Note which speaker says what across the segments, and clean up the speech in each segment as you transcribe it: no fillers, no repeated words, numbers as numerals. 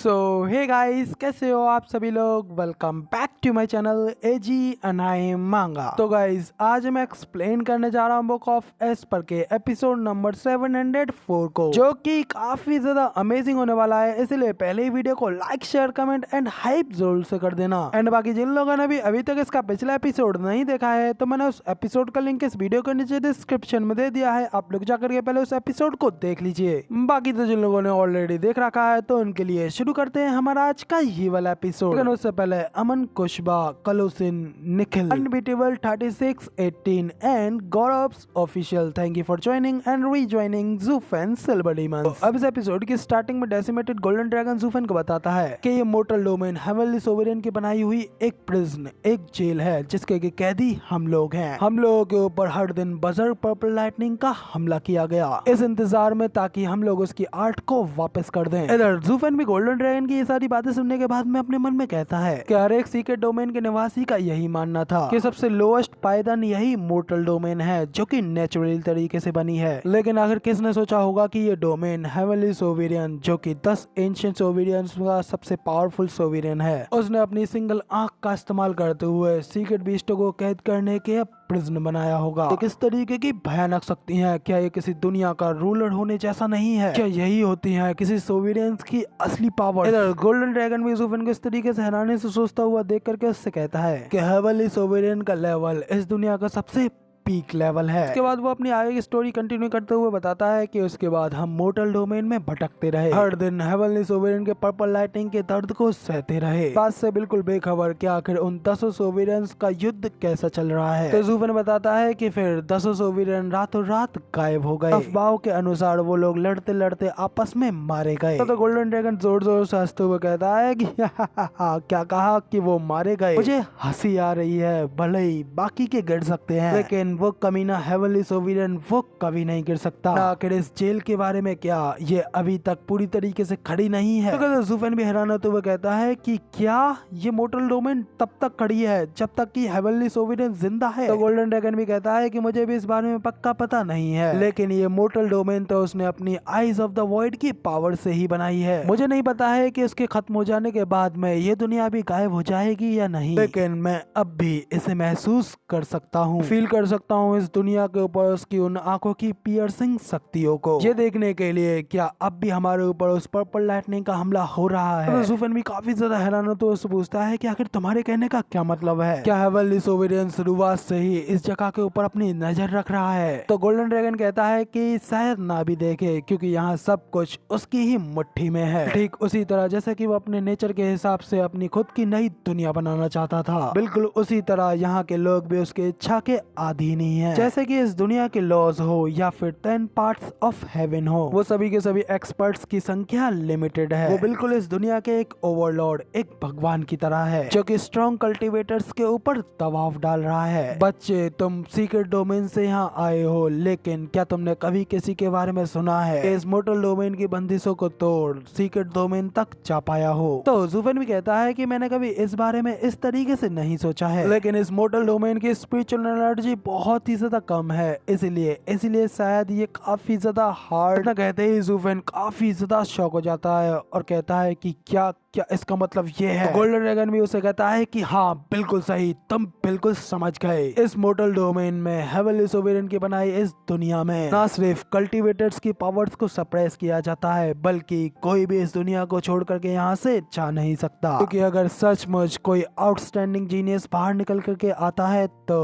Speaker 1: Hey guys, कैसे हो आप सभी लोग। Welcome back to my channel एजी अनाई मांगा। तो गाइस, आज मैं एक्सप्लेन करने जा रहा हूँ बुक ऑफ एस्पर के एपिसोड नंबर 704 को, जो कि काफी ज्यादा अमेजिंग होने वाला है। इसलिए पहले ही वीडियो को like, share, comment and hype जरूर से कर देना। एंड बाकी जिन लोगों ने भी अभी तक इसका पिछला एपिसोड नहीं देखा है, तो मैंने उस एपिसोड का लिंक इस वीडियो के नीचे डिस्क्रिप्शन में दे दिया है। आप लोग जाकर के पहले उस एपिसोड को देख लीजिए। बाकी तो जिन लोगों ने ऑलरेडी देख रखा है, तो उनके लिए शुरू करते हैं हमारा आज का ये वाला एपिसोड। लेकिन उससे पहले अमन, कुशबा, कलोसिन, Nikhil, unbeatable 3618 and Gaurav's official, thank you for joining and rejoining ज़ूफेन सिल्वर डीमंस। अब इस एपिसोड की स्टार्टिंग में डेसिमेटेड गोल्डन ड्रैगन ज़ूफेन को बताता है कि ये मोर्टल डोमेन हेवनली सोवरेन की बनाई हुई एक प्रिजन, एक जेल है, जिसके कैदी हम लोग हैं। हम लोगों के ऊपर हर दिन बजर पर्पल लाइटनिंग का हमला किया गया, इस इंतजार में ताकि हम लोग उसकी आर्ट को वापस कर दें। इधर ज़ूफेन भी गोल्डन ड्रैगन की ये सारी बातें सुनने के बाद में अपने मन में कहता है कि हर एक सीक्रेट डोमेन के निवासी का यही मानना था कि सबसे लोएस्ट पायदान यही मोर्टल डोमेन है, जो कि नेचुरल तरीके से बनी है। लेकिन आखिर किसने सोचा होगा कि ये डोमेन हेवनली सोवेरियन, जो कि 10 एंशिएंट सोवेरियंस का सबसे पावरफुल सोवेरियन है, उसने अपनी सिंगल आंख का इस्तेमाल करते हुए सीक्रेट बीस्टों को कैद करने के प्रिजन बनाया होगा। तो किस तरीके की भयानक शक्ति है? क्या ये किसी दुनिया का रूलर होने जैसा नहीं है? क्या यही होती है किसी सोवेरियंस की असली पावर? इधर गोल्डन ड्रैगन भी ज़ूफेन को इस तरीके से हैरानी से सोचता हुआ देख करके उससे कहता है कि हेवनली सोवेरियन का लेवल इस दुनिया का सबसे पीक लेवल है। इसके बाद वो अपनी आगे की स्टोरी कंटिन्यू करते हुए बताता है कि उसके बाद हम मोर्टल डोमेन में भटकते रहे, हर दिन हेवनली सोवेरियन के पर्पल लाइटिंग के दर्द को सहते रहे, बात से बिल्कुल बेखबर कि आखिर उन 10 सोवेरियंस का युद्ध कैसा चल रहा है। तो ज़ूफेन बताता है कि फिर 10 सोवेरियन रातों रात गायब हो गए। अफवाहों के अनुसार वो लोग लड़ते लड़ते आपस में मारे गए। तो गोल्डन ड्रैगन जोर जोर से हंसते हुए कहता है कि क्या कहा कि वो मारे गए? मुझे हंसी आ रही है, भले ही बाकी के गिर सकते हैं, लेकिन वो कमीना हेवनली सोवेरियन वो कभी नहीं गिर सकता। आखिर इस जेल के बारे में क्या ये अभी तक पूरी तरीके से खड़ी नहीं है? तो ज़ूफेन भी हैरान होते हुए कहता है कि क्या ये मोर्टल डोमेन तब तक खड़ी है जब तक कि हेवनली सोवेरियन जिंदा है? तो गोल्डन ड्रैगन भी कहता है कि मुझे भी इस बारे में पक्का पता नहीं है, लेकिन ये मोर्टल डोमेन तो उसने अपनी आईज ऑफ द वॉइड की पावर से ही बनाई है। मुझे नहीं पता है कि उसके खत्म हो जाने के बाद में ये दुनिया भी गायब हो जाएगी या नहीं, लेकिन मैं अब भी इसे महसूस कर सकता हूँ, फील कर सकता हूँ इस दुनिया के ऊपर उसकी उन आंखों की पियर्सिंग शक्तियों को, ये देखने के लिए क्या अब भी हमारे ऊपर उस पर्पल लाइटनिंग का हमला हो रहा है। तो ज़ूफेन भी काफी ज्यादा हैरान होते हुए पूछता है कि आखिर तुम्हारे कहने का क्या मतलब है? क्या हेवनली सोवेरियन शुरुआत से ही इस जगह के ऊपर अपनी नजर रख रहा है? तो गोल्डन ड्रैगन कहता है कि शायद ना भी देखे, क्योंकि यहाँ सब कुछ उसकी ही मुट्ठी में है, ठीक उसी तरह जैसे कि वो अपने नेचर के हिसाब से अपनी खुद की नई दुनिया बनाना चाहता था। बिल्कुल उसी तरह यहाँ के लोग भी उसके इच्छा के अधीन ही है। जैसे कि इस दुनिया के लॉज हो या फिर 10 पार्ट्स ऑफ हेवन हो, वो सभी के सभी एक्सपर्ट्स की संख्या लिमिटेड है। वो बिल्कुल इस दुनिया के एक ओवरलॉर्ड, एक भगवान की तरह है, जो कि स्ट्रॉन्ग कल्टीवेटर्स के ऊपर दबाव डाल रहा है। बच्चे, तुम सीक्रेट डोमेन से यहाँ आए हो, लेकिन क्या तुमने कभी किसी के बारे में सुना है इस मोर्टल डोमेन की बंदिशों को तोड़ सीक्रेट डोमेन तक जा पाया हो? तो ज़ूफेन भी कहता है कि मैंने कभी इस बारे में इस तरीके से नहीं सोचा है, लेकिन इस मोर्टल डोमेन की स्पिरिचुअल एनर्जी बहुत ही ज्यादा कम है, इसलिए शायद ये काफी ज्यादा हार्ड। ना कहते ही ज़ूफेन काफी ज्यादा शॉक हो जाता है और कहता है कि क्या इसका मतलब ये है? तो गोल्डन ड्रैगन भी उसे कहता है कि हाँ बिल्कुल सही, तुम बिल्कुल समझ गए। इस मोर्टल डोमेन में हेवनली सोवेरियन की बनाई इस दुनिया में ना सिर्फ कल्टीवेटर्स की पावर्स को सप्रेस किया जाता है, बल्कि कोई भी इस दुनिया को छोड़ करके यहाँ से जा नहीं सकता, क्योंकि अगर सचमुच कोई आउटस्टैंडिंग जीनियस बाहर निकल करके आता है तो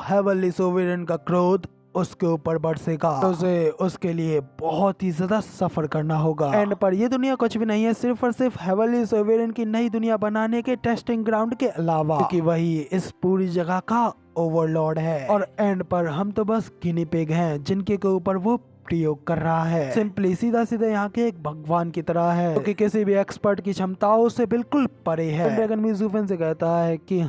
Speaker 1: हेवनली सोवेरियन का क्रोध उसके ऊपर बरसेगा, तो उसे उसके लिए बहुत ही ज्यादा सफर करना होगा। एंड पर ये दुनिया कुछ भी नहीं है, सिर्फ और सिर्फ हेवनली सोवेरियन की नई दुनिया बनाने के टेस्टिंग ग्राउंड के अलावा, क्योंकि वही इस पूरी जगह का ओवरलॉर्ड है, और एंड पर हम तो बस गिनी पिग हैं जिनके के ऊपर वो प्रयोग कर रहा है। सिंपली सीधा सीधा यहाँ के एक भगवान की तरह है, क्योंकि किसी भी एक्सपर्ट की क्षमताओं से बिल्कुल परे है। ड्रैगन भी ज़ूफेन से कहता है कि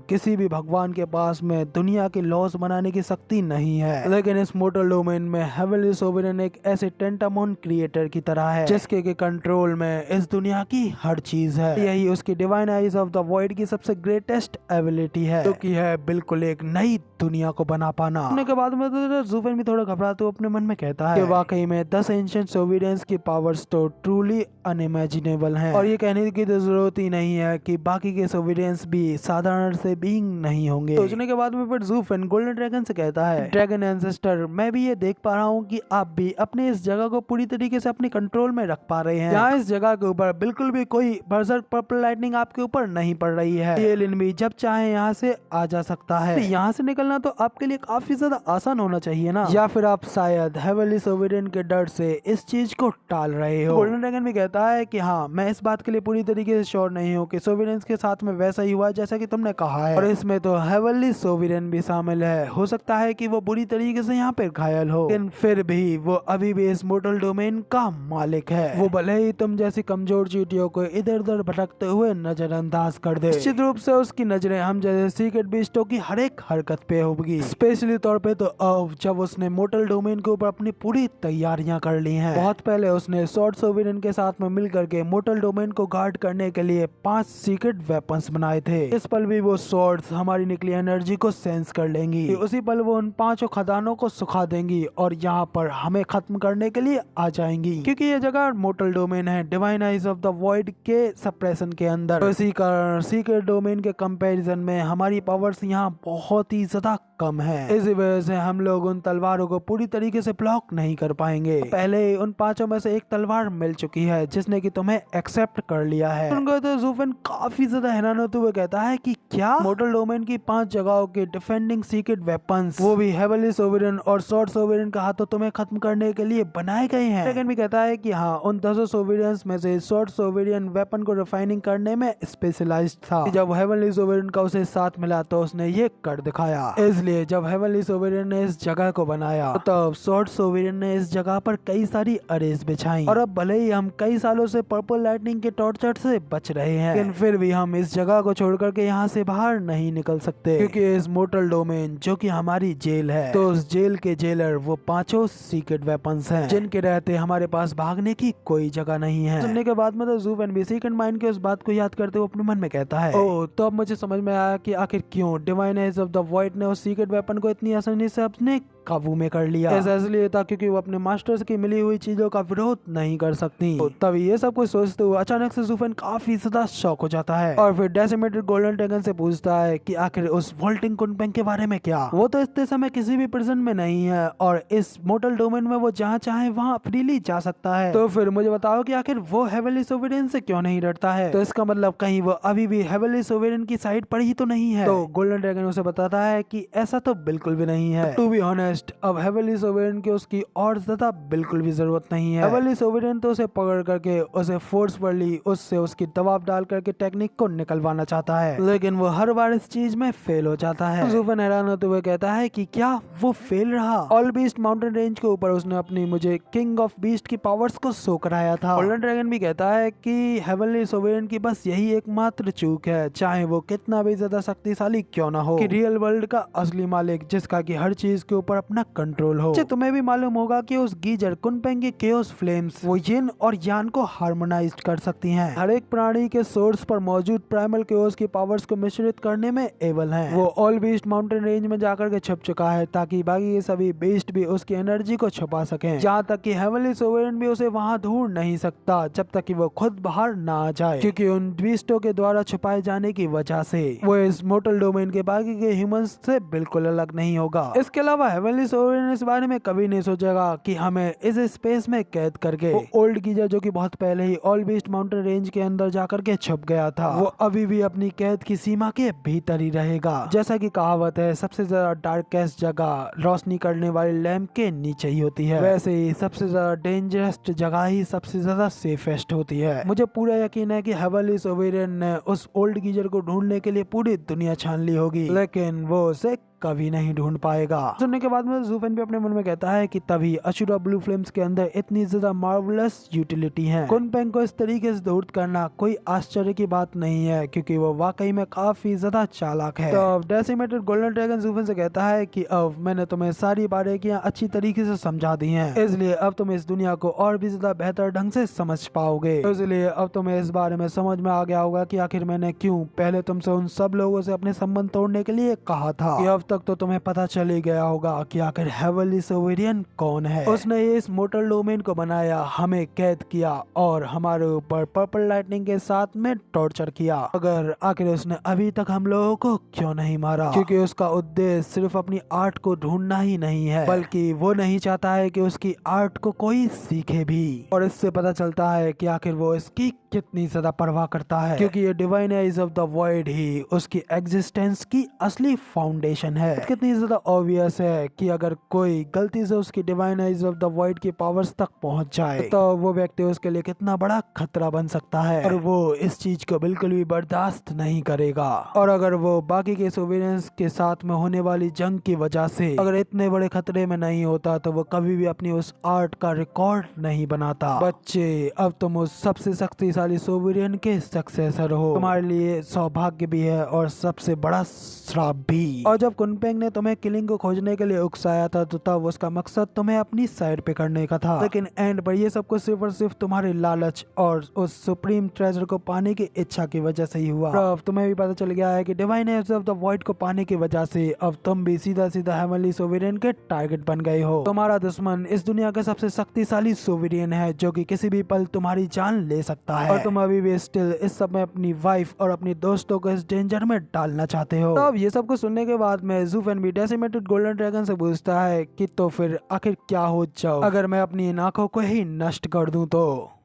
Speaker 1: किसी भी भगवान के पास में दुनिया के लॉस बनाने की शक्ति नहीं है, लेकिन इस मोर्टल डोमेन में हेवनली सोवेरियन एक ऐसे टेंटामोन क्रिएटर की तरह है, जिसके के कंट्रोल में इस दुनिया की हर चीज है। यही उसकी divine eyes of the void की सबसे ग्रेटेस्ट एबिलिटी है, जो कि है बिल्कुल एक नई दुनिया को बना पाना। सुनने के बाद में तो ज़ूफेन भी थोड़ा घबराते हुए अपने मन में कहता है कि वाकई में 10 एंशिएंट सोवेरियंस की पावर्स तो ट्रूली अनइमेजिनेबल हैं, और ये कहने की तो जरूरत ही नहीं है कि बाकी के सोवेरियंस भी साधारण से बीइंग नहीं होंगे। सोचने के बाद में फिर ज़ूफेन गोल्डन ड्रैगन से कहता है, ड्रैगन एंसेस्टर, मैं भी ये देख पा रहा हूँ कि आप भी अपने इस जगह को पूरी तरीके से अपने कंट्रोल में रख पा रहे हैं। यहाँ इस जगह के ऊपर बिल्कुल भी कोई बर्जर पर्पल लाइटनिंग आपके ऊपर नहीं पड़ रही है। ये एलियन भी जब चाहे यहाँ से आ जा सकता है। यहाँ से निकलना तो आपके लिए काफी ज्यादा आसान होना चाहिए ना, या फिर आप शायद हेवनली सोवेरियन के डर से इस चीज को टाल रहे हो। गोल्डन ड्रैगन भी कहता है कि हाँ, मैं इस बात के लिए पूरी तरीके से श्योर नहीं हूँ कि सोवेरियंस के साथ में वैसा ही हुआ जैसा कि तुमने कहा है, और इसमें तो हेवनली सोवेरियन भी शामिल है। हो सकता है कि वो बुरी तरीके से यहाँ पे घायल हो, लेकिन फिर भी वो अभी भी इस मोर्टल डोमेन का मालिक है। वो भले ही तुम जैसी कमजोर चींटियों को इधर उधर भटकते हुए नजरअंदाज कर दे, निश्चित रूप से उसकी नजरें हम जैसे सीक्रेट बीस्टों की हर एक हरकत पे होगी। स्पेशली तौर पे तो अब जब उसने मोर्टल डोमेन के ऊपर अपनी पूरी तैयारियां कर ली हैं। बहुत पहले उसने स्वॉर्ड सोवेरियन के साथ में मिलकर के मोर्टल डोमेन को गार्ड करने के लिए 5 सीक्रेट वेपन्स बनाए थे। इस पल भी वो स्वॉर्ड्स हमारी निकली एनर्जी को सेंस कर लेंगी, उसी पल वो उन 5 खदानों को सुखा देंगी और यहाँ पर हमें खत्म करने के लिए आ जाएंगी, क्योंकि ये जगह मोर्टल डोमेन है divine eyes of the void के सप्रेशन के अंदर। तो इसी कारण सीक्रेट डोमेन के कंपैरिजन में हमारी पावर्स यहाँ बहुत ही ज्यादा कम है। इसी वजह से हम लोग उन तलवारों को पूरी तरीके से ब्लॉक नहीं कर पाएंगे। पहले ही उन 5 में से एक तलवार मिल चुकी है जिसने कि तुम्हें एक्सेप्ट कर लिया है। उनको तो ज़ूफेन काफी ज्यादा हैरान होते हुए कहता है कि क्या मोर्टल डोमेन की 5 जगहों के डिफेंडिंग सीक्रेट वेपन्स, वो भी हेवनली सोवेरियन और स्वॉर्ड सोवेरियन का हाथों तुम्हें खत्म करने के लिए बनाए गए हैं। ड्रैगन भी कहता है कि हाँ, उन 10 सोवेरियंस में से स्वॉर्ड सोवेरियन वेपन को रिफाइनिंग करने में स्पेशलाइज्ड था। जब हेवनली सोवेरियन का उसे साथ मिला तो उसने ये कर दिखाया। इसलिए जब हेवनली सोवेरियन ने इस जगह को बनाया तब स्वॉर्ड सोवेरियन ने इस जगह पर कई सारी अरेज बिछाई, और अब भले ही हम कई सालों से पर्पल लाइटनिंग के टॉर्चर से बच रहे हैं, लेकिन फिर भी हम इस जगह को छोड़ करके यहाँ से बाहर नहीं निकल सकते, क्योंकि इस मोर्टल डोमेन जो कि हमारी जेल है, तो उस जेल के जेलर वो 5 सीक्रेट वेपन्स हैं जिनके रहते हमारे पास भागने की कोई जगह नहीं है। सुनने के बाद में तो ज़ूफेन भी सीक्रेट माइंड के उस बात को याद करते हुए अपने मन में कहता है, ओह, तो अब मुझे समझ में आया कि आखिर क्यों divine age of the void ने उस सीक्रेट वेपन को इतनी आसानी से अपने काबू में कर लिया। ऐसा इसलिए था क्योंकि वो अपने मास्टर्स की मिली हुई चीजों का विरोध नहीं कर सकती। तो तभी ये सब कुछ सोचते हुए अचानक से ज़ूफेन काफी ज्यादा शॉक हो जाता है, और फिर डेसिमेटेड गोल्डन ड्रैगन से पूछता है कि आखिर उस वोल्टिंग कुनपेंग के बारे में क्या। वो तो इस समय किसी भी प्रिजन में नहीं है, और इस मोर्टल डोमेन में वो जहाँ चाहे वहाँ फ्रीली जा सकता है। तो फिर मुझे बताओ कि आखिर वो हेवनली सोवेरियन से क्यों नहीं डरता है। तो इसका मतलब कहीं वो अभी भी हेवनली सोवेरियन की साइड पर ही तो नहीं है। तो गोल्डन ड्रैगन उसे बताता है कि ऐसा तो बिल्कुल भी नहीं है। टू बी ऑनेस्ट, अब हेवनली सोवेरियन की उसकी और ज्यादा बिल्कुल भी जरूरत नहीं है। हेवनली सोवेरियन तो उसे पकड़ करके उसे फोर्सफुली उससे उसकी दबाव डाल करके टेक्निक को निकलवाना चाहता है, लेकिन वो हर बार इस चीज में फेल हो जाता है। ज़ूफेन हैरान होते हुए कहता है कि क्या वो फेल रहा। ऑल बीस्ट माउंटेन रेंज के ऊपर उसने अपनी मुझे किंग ऑफ बीस्ट की पावर्स को शो कराया था। गोल्डन ड्रैगन भी कहता है कि हेवनली सोवेरियन की बस यही एकमात्र चूक है, चाहे वो कितना भी ज्यादा शक्तिशाली क्यों ना हो, कि रियल वर्ल्ड का असली मालिक जिसका कि हर चीज के ऊपर अपना कंट्रोल हो। तुम्हें भी मालूम होगा कि उस गीजर कुनपेंग के केओस फ्लेम्स वो यिन और यान को हार्मोनाइज्ड कर सकती हैं। हर एक प्राणी के सोर्स पर मौजूद प्राइमल केओस की पावर्स को मिश्रित करने में एबल हैं। वो ऑल बीस्ट माउंटेन रेंज में जाकर के छुप चुका है ताकि बाकी के सभी बीस्ट भी उसकी एनर्जी को छुपा सकें। यहाँ तक कि हेवनली सोवेरियन भी उसे वहाँ ढूंढ नहीं सकता जब तक कि वो खुद बाहर ना आ जाए, क्योंकि उन बीस्टों के द्वारा छुपाए जाने की वजह से वो इस मोर्टल डोमेन के बाकी के ह्यूमंस से बिल्कुल अलग नहीं होगा। इसके अलावा हेवनली सोवेरियन इस बारे में कभी नहीं सोचेगा कि हमें इस स्पेस में कैद करके वो ओल्ड गीजर जो कि बहुत पहले ही ऑल बीस्ट माउंटेन रेंज के अंदर जाकर के छुप गया था, वो अभी भी अपनी कैद की सीमा के भीतर ही रहेगा। जैसा कि कहावत है, सबसे ज्यादा डार्केस्ट जगह रोशनी करने वाली लैंप के नीचे ही होती है, वैसे ही सबसे ज्यादा डेंजरस जगह ही सबसे ज्यादा सेफेस्ट होती है। मुझे पूरा यकीन है कि हेवनली सोवेरियन ने उस ओल्ड गीजर को ढूंढने के लिए पूरी दुनिया छान ली होगी, लेकिन वो उसे कभी नहीं ढूंढ पाएगा। सुनने के बाद में ज़ूफेन भी अपने मन में कहता है कि तभी अशुरा ब्लू फ्लेम्स के अंदर इतनी ज्यादा मार्वलस यूटिलिटी है। कुनपेंग को इस तरीके से दूर करना कोई आश्चर्य की बात नहीं है, क्योंकि वो वाकई में काफी ज्यादा चालाक है। तो अब डेसिमेटेड गोल्डन ड्रैगन ज़ूफेन से कहता है कि अब मैंने तुम्हें सारी बारीकियां अच्छी तरीके से समझा दी हैं, इसलिए अब तुम इस दुनिया को और भी ज्यादा बेहतर ढंग से समझ पाओगे। इसलिए अब तुम्हें इस बारे में समझ में आ गया होगा कि आखिर मैंने क्यों पहले तुमसे उन सब लोगों से अपने संबंध तोड़ने के लिए कहा था, कि अब तक तो तुम्हें पता चल ही गया होगा कि आखिर हेवनली सोवेरियन कौन है। उसने इस मोर्टल डोमेन को बनाया, हमें कैद किया और हमारे ऊपर पर्पल लाइटनिंग के साथ में टॉर्चर किया। अगर आखिर उसने अभी तक हम लोगों को क्यों नहीं मारा? क्योंकि उसका उद्देश्य सिर्फ अपनी आर्ट को ढूंढना ही नहीं है, बल्कि वो नहीं चाहता है कि उसकी आर्ट को कोई सीखे भी। और इससे पता चलता है कि आखिर वो इसकी कितनी ज्यादा परवाह करता है, क्योंकि ये divine eyes of the void ही उसकी एग्जिस्टेंस की असली फाउंडेशन है। कितनी ज्यादा ऑब्वियस है कि अगर कोई गलती से उसकी divine eyes of the void की पावर्स तक पहुंच जाए तो वो व्यक्ति उसके लिए कितना बड़ा खतरा बन सकता है, और वो इस चीज को बिल्कुल भी बर्दाश्त नहीं करेगा। और अगर वो बाकी के सोवेरियंस के साथ में होने वाली जंग की वजह से अगर इतने बड़े खतरे में नहीं होता तो वो कभी भी अपनी उस आर्ट का रिकॉर्ड नहीं बनाता। बच्चे, अब तुम उस सबसे शक्तिशाली सोवेरियन के सक्सेसर हो। तुम्हारे लिए सौभाग्य भी है और सबसे बड़ा श्राप भी। और जब कुनपेंग ने तुम्हें किलिंग को खोजने के लिए उकसाया था तो तब उसका मकसद तुम्हें अपनी साइड पे करने का था, लेकिन एंड पर ये सब कुछ सिर्फ और सिर्फ तुम्हारे लालच और उस सुप्रीम ट्रेजर को पाने की इच्छा की वजह से ही हुआ। अब तुम्हें भी पता चल गया है कि divine age of the void को पाने की वजह से अब तुम भी सीधा सीधा हेवनली सोवेरियन के टारगेट बन गए हो। तुम्हारा दुश्मन इस दुनिया का सबसे शक्तिशाली सोवेरियन है जो कि किसी भी पल तुम्हारी जान ले सकता है, और तुम अभी भी स्टिल इस समय अपनी वाइफ और अपनी दोस्तों को इस डेंजर में डालना चाहते हो। तो अब ये सब कुछ सुनने के बाद में ज़ूफेन भी डेसिमेटेड गोल्डन ड्रैगन से पूछता है कि तो फिर आखिर क्या हो जाओ अगर मैं अपनी इन आंखों को ही नष्ट कर दूं तो।